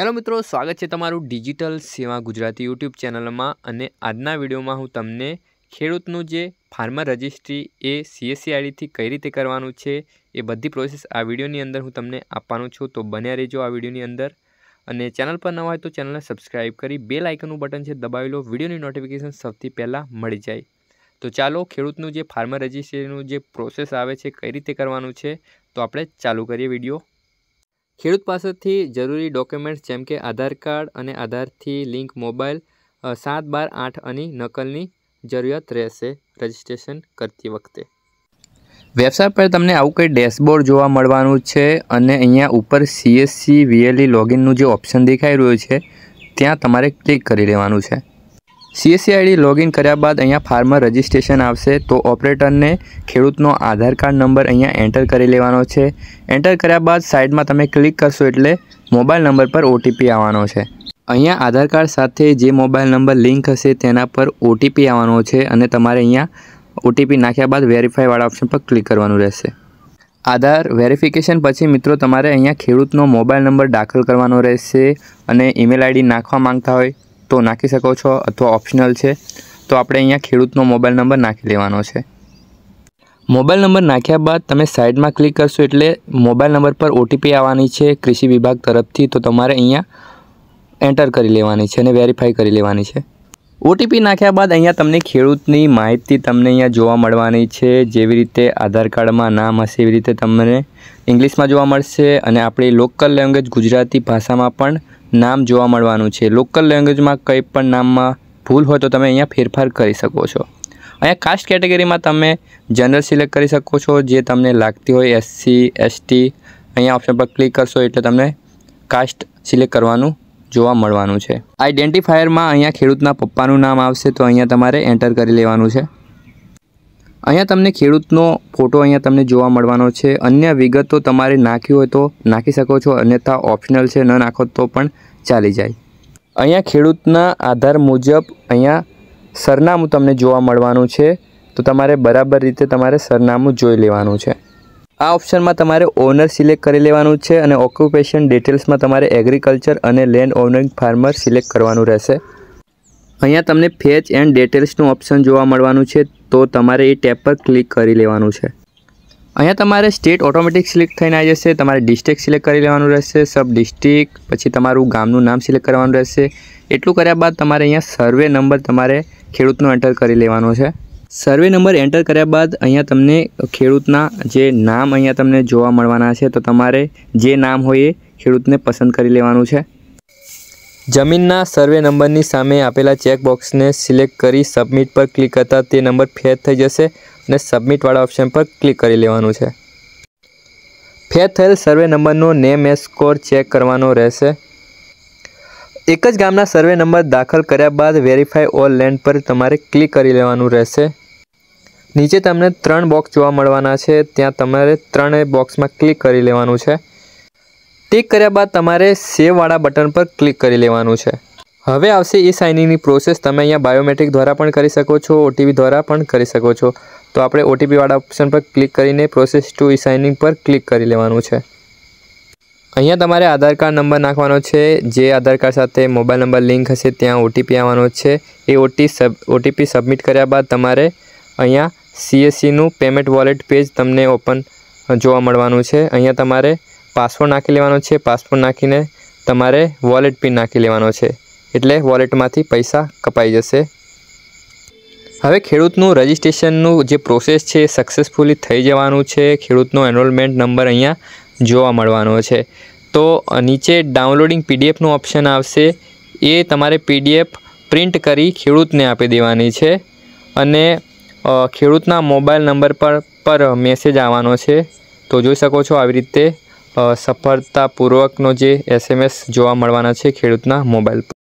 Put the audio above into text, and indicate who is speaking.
Speaker 1: Hello मित्रों, स्वागत है तमारू डिजिटल सेवा गुजराती यूट्यूब चैनल में। अने आजना विडियो में हूँ तमने खेडूतनु जे फार्मर रजिस्ट्री ए CSC आईडी थी कई रीते करवानुं छे ए बधी प्रोसेस आ विडियोनी अंदर हूँ तमने आपवानो छुं। तो बन्या रहीजो आ विडियोनी अंदर। अने चैनल पर नवा होय तो चैनल ने सब्सक्राइब करी बेल आइकननुं बटन छे दबावी लो, विडियोनी नोटिफिकेशन सौथी पहेला मळी जाय। तो चालो खेडूतनु जे फार्मर रजिस्ट्रीनुं जे प्रोसेस आवे छे कई रीते करवानुं छे तो आपणे चालू करीए विडियो। खेडूत पासेथी जरूरी डॉक्यूमेंट्स जेम के आधार कार्ड अने आधारथी लिंक मोबाइल 7, 12, 8 अनी नकलनी जरूरत रहेशे रजिस्ट्रेशन करती वखते। वेबसाइट पर तमने आवुं कई डेशबोर्ड जोवा मळवानुं छे अने अहींया उपर CSC VLE लॉगिननुं जे ऑप्शन देखाई रह्युं छे त्यां तमारे क्लिक करी लेवानुं छे। CSC आईडी लॉगिन कर्या बाद अहींया फार्मर रजिस्ट्रेशन आवशे तो ऑपरेटर ने खेडूतनो आधार कार्ड नंबर अहींया एंटर करी लेवानो छे। एंटर कर्या बाद साइड में तमे क्लिक करशो एटले मोबाइल नंबर पर OTP आववानो छे। अहींया आधार कार्ड साथे जे मोबाइल नंबर लिंक हशे तेना पर OTP आववानो छे अने तमारे अहींया OTP नाख्या बाद वेरीफाई वाळा ऑप्शन पर क्लिक करवानुं रहेशे। आधार वेरिफिकेशन पछी मित्रों तमारे अहींया खेडूतनो मोबाइल नंबर दाखल करवानो रहेशे अने ईमेल आईडी नाखवा मांगता होय तो नाखी सको छो अथवा ऑप्शनल है तो आपणे अहींया खेडूतनो मोबाइल नंबर नाखी लेवानो छे। मोबाइल नंबर नाख्या बाद तमे साइड में क्लिक करशो एटले मोबाइल नंबर पर OTP आववानी छे कृषि विभाग तरफथी तो तमारे अहींया एंटर करी लेवानी छे अने वेरीफाई करी लेवानी छे। OTP नाख्या बाद अहींया तमने खेडूतनी माहिती तमने अहींया जोवा मळवानी छे। जेवी रीते आधार कार्ड में नाम हशे एवी रीते तमने इंग्लिश में जोवा मळशे अने आपणी लोकल लैंग्वेज गुजराती भाषा में पण नाम जोवा मळवानुं छे। लोकल लैंग्वेज में कई पण नाम में भूल हो तो तमे अहींया फेरफार करी शको छो। अहींया कास्ट केटेगरी में तमे जनरल सिलेक्ट करी शको छो जे तमने लागती होय। SC ST अहींया ऑप्शन पर क्लिक करशो एटले तमने कास्ट सिलेक्ट करवानुं जोवा मळवानुं छे। आइडेंटिफायर में अहींया खेडूतना पप्पानुं नाम आवशे तो अहींया तमारे एंटर करी लेवानुं छे। अहींया तमने खेडूतनो फोटो अहींया तमने जोवा मळवानो छे। अन्य विगतो तमारे नाखी होय तो नाखी शको छो, अन्यथा ऑप्शनल छे, न नाखो तो पण चाली जाय। अहींया खेडूतना आधार मुजब अहींया सरनामું तमने जोवा मळवानुं छे तो तमारे बराबर रीते तमारे सरनामું जोई लेवानुं छे। आ ऑप्शन में तमारे ओनर सिलेक्ट करी लेवानुं छे अने ऑक्युपेशन डिटेल्स में तमारे एग्रीकल्चर अने लैंड ओनरिंग फार्मर सिलेक्ट करवानुं रहेशे। अहींया तमने फेच एंड डिटेल्सनुं ऑप्शन जोवा मळवानुं छे तो तमारे ए टैब पर क्लिक करी लेवानुं छे। अहींया तमारे स्टेट ऑटोमेटिक सिलेक्ट थईने आई जशे। तमारे डिस्ट्रिक्ट सिलेक्ट करी लेवानुं रहेशे, सब डिस्ट्रिक्ट पछी तमारुं गामनुं नाम सिलेक्ट करवानुं रहेशे। एटલું કર્યા બાદ तमारे अहींया सर्वे नंबर तमारे खेडूतनो एंटर करी लेवानो छे। सर्वे नंबर एंटर कर्या बाद अहींया तमने खेडूतना जे नाम अहींया तमने जोवा मळवाना छे तो तमारे जे नाम होय ए खेडूतने पसंद करी लेवानुं छे। जमीनना सर्वे नंबरनी सामे आपेला चेक बॉक्सने सिलेक्ट करी सबमिट पर क्लिक करता ते नंबर फेच थई जशे अने सबमिट वाळा ऑप्शन पर क्लिक करी लेवानुं छे। फेच थयेल सर्वे नंबरनो नेम एज स्कोर चेक करवानो रहेशे। एक ज गामना सर्वे नंबर दाखल कर्या बाद वेरीफाई ऑल लैंड पर तमारे क्लिक करी लेवानुं रहेशे। नीचे तमने 3 बॉक्स जोवा मळवाना छे त्यां तमारे 3 बॉक्स में क्लिक करी लेवानुं छे। टिक कर्या बाद तमारे सेव वाळा बटन पर क्लिक करी लेवानुं छे। हवे आवशे ई साइनिंगनी प्रोसेस। तमे अहींया बायोमेट्रिक द्वारा पण करी शको छो, OTP द्वारा पण करी शको छो। तो आपणे OTP वाळा ऑप्शन पर क्लिक करीने प्रोसेस टू ई साइनिंग पर क्लिक करी लेवानुं छे। अहींया तमारे आधार कार्ड नंबर नाखवानो छे। जे आधार कार्ड साथे मोबाइल नंबर लिंक हशे त्यां OTP आववानो छे। ए OTP सबमिट कर्या बाद तमारे अहींया CSC નું पेमेंट वॉलेट पेज तमने ओपन जोवा मळवानुं छे। अहींया तमारे पासवर्ड नाखी लेवानो छे। पासवर्ड नाखीने तमारे वॉलेट पिन नाखी लेवानो छे एटले वॉलेटमांथी पैसा कपाई जशे। हवे खेडूतनुं रजिस्ट्रेशननुं जे प्रोसेस छे सक्सेसफुली थई जवानुं छे। खेडूतनो एनरोलमेंट नंबर अहींया जोवा मळवानो छे। तो नीचे डाउनलोडिंग PDF નું ऑप्शन आवशे। ए तमारे PDF प्रिंट करी खेडूतने आपी देवानी छे अने खेडूतना मोबाइल नंबर पर मेसेज आववानो छे। तो जोई शको छो आवी रीते सफलतापूर्वकनो जे SMS जोवा मळवाना छे खेडूतना मोबाइल पर।